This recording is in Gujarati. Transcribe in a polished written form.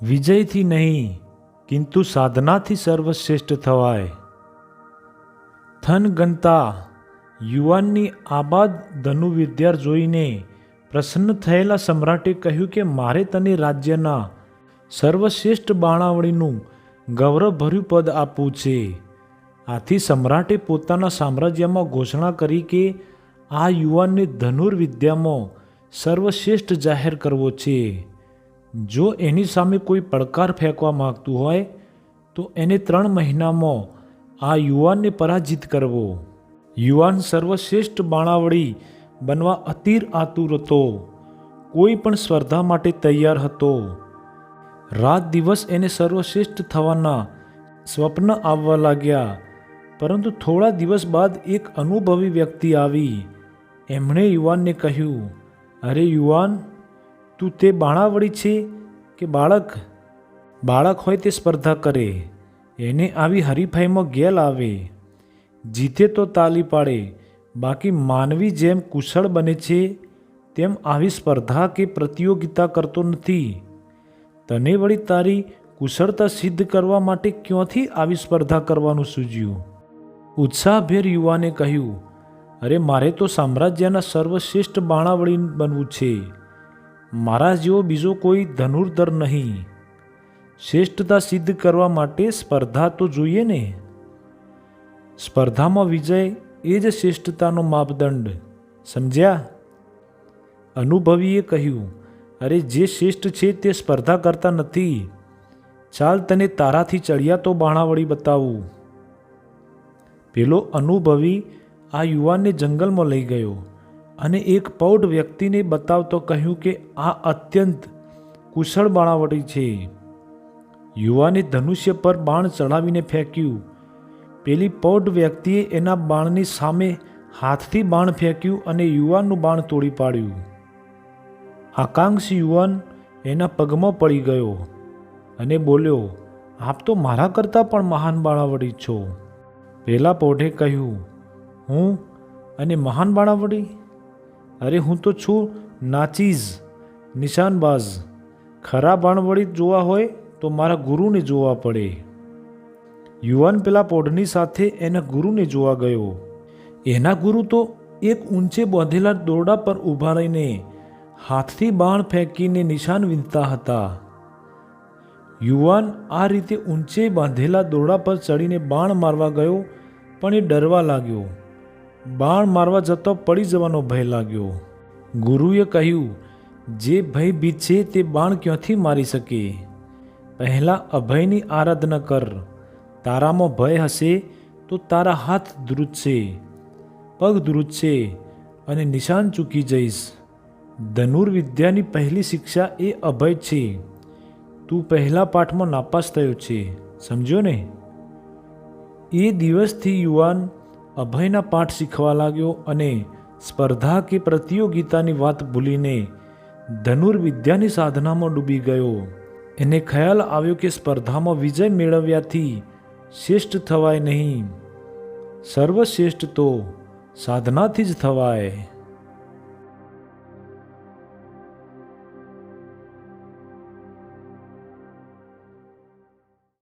વિજયથી નહીં, કિંતુ સાધનાથી સર્વશ્રેષ્ઠ થવાય. થનગનતા યુવાનની આબાદ ધનુર્વિદ્યા જોઈને પ્રસન્ન થયેલા સમ્રાટે કહ્યું કે મારે તને રાજ્યના સર્વશ્રેષ્ઠ બાણાવળીનું ગૌરવભર્યું પદ આપવું છે. આથી સમ્રાટે પોતાના સામ્રાજ્યમાં ઘોષણા કરી કે આ યુવાનને ધનુર્વિદ્યામાં સર્વશ્રેષ્ઠ જાહેર કરવો છે. જો એની સામે કોઈ પડકાર ફેંકવા માગતું હોય તો એને 3 મહિનામાં આ યુવાનને પરાજિત કરવો. યુવાન સર્વશ્રેષ્ઠ બાણાવળી બનવા અતિર આતુર હતો. કોઈ પણ સ્પર્ધા માટે તૈયાર હતો. રાત દિવસ એને સર્વશ્રેષ્ઠ થવાના સ્વપ્ન આવવા લાગ્યા. પરંતુ થોડા દિવસ બાદ એક અનુભવી વ્યક્તિ આવી. એમણે યુવાનને કહ્યું, અરે યુવાન, તું તે બાણાવળી છે કે બાળક? બાળક હોય તે સ્પર્ધા કરે, એને આવી હરીફાઈમાં ગેલ આવે. જીતે તો તાલી પાડે, બાકી માનવી જેમ કુશળ બને છે તેમ આવી સ્પર્ધા કે પ્રતિયોગિતા કરતો નથી. તને વળી તારી કુશળતા સિદ્ધ કરવા માટે ક્યાંથી આવી સ્પર્ધા કરવાનું સૂઝ્યું? ઉત્સાહભેર યુવાને કહ્યું, અરે મારે તો સામ્રાજ્યના સર્વશ્રેષ્ઠ બાણાવળી બનવું છે. મારા જેવો બીજો કોઈ ધનુર્ધર નહીં. શ્રેષ્ઠતા સિદ્ધ કરવા માટે સ્પર્ધા તો જોઈએ ને. સ્પર્ધામાં વિજય એ જ શ્રેષ્ઠતાનો માપદંડ, સમજ્યા? અનુભવીએ કહ્યું, અરે જે શ્રેષ્ઠ છે તે સ્પર્ધા કરતા નથી. ચાલ તને તારાથી ચડિયાતો બાણાવળી બતાવું. પેલો અનુભવી આ યુવાનને જંગલમાં લઈ ગયો અને એક પૌઢ વ્યક્તિને બતાવતો કહ્યું કે આ અત્યંત કુશળ બાણાવળી છે. યુવાને ધનુષ્ય પર બાણ ચડાવીને ફેંક્યું. પેલી પૌઢ વ્યક્તિએ એના બાણની સામે હાથથી બાણ ફેંક્યું અને યુવાનનું બાણ તોડી પાડ્યું. આકાંક્ષી યુવાન એના પગમાં પડી ગયો અને બોલ્યો, આપ તો મારા કરતાં પણ મહાન બાણાવળી છો. પેલા પૌઢે કહ્યું, હું અને મહાન બાણાવળી? અરે હું તો છું નાચીઝ, નિશાનબાજ. ખરા બાણવળી જોવા હોય તો મારા ગુરુને જોવા પડે. યુવાન પેલા પૌઢની સાથે એના ગુરુને જોવા ગયો. એના ગુરુ તો એક ઊંચે બાંધેલા દોરડા પર ઊભા રહીને હાથથી બાણ ફેંકીને નિશાન વીંધતા હતા. યુવાન આ રીતે ઊંચે બાંધેલા દોરડા પર ચડીને બાણ મારવા ગયો, પણ એ ડરવા લાગ્યો. બાણ મારવા જતો પડી જવાનો ભય લાગ્યો. ગુરુએ કહ્યું, જે ભયભીત છે તે બાણ ક્યાંથી મારી શકે? પહેલાં અભયની આરાધના કર. તારામાં ભય હશે તો તારા હાથ ધ્રુજશે, પગ ધ્રુજશે અને નિશાન ચૂકી જઈશ. ધનુર્વિદ્યાની પહેલી શિક્ષા એ અભય છે. તું પહેલા પાઠમાં નાપાસ થયો છે, સમજ્યો ને? એ દિવસથી યુવાન અભયના પાઠ શીખવા લાગ્યો અને સ્પર્ધા કે પ્રતિયોગિતાની વાત ભૂલીને ધનુર્વિદ્યાની સાધનામાં ડૂબી ગયો. એને ખ્યાલ આવ્યો કે સ્પર્ધામાં વિજય મેળવ્યાથી શ્રેષ્ઠ થવાય નહીં. સર્વશ્રેષ્ઠ તો સાધનાથી જ થવાય.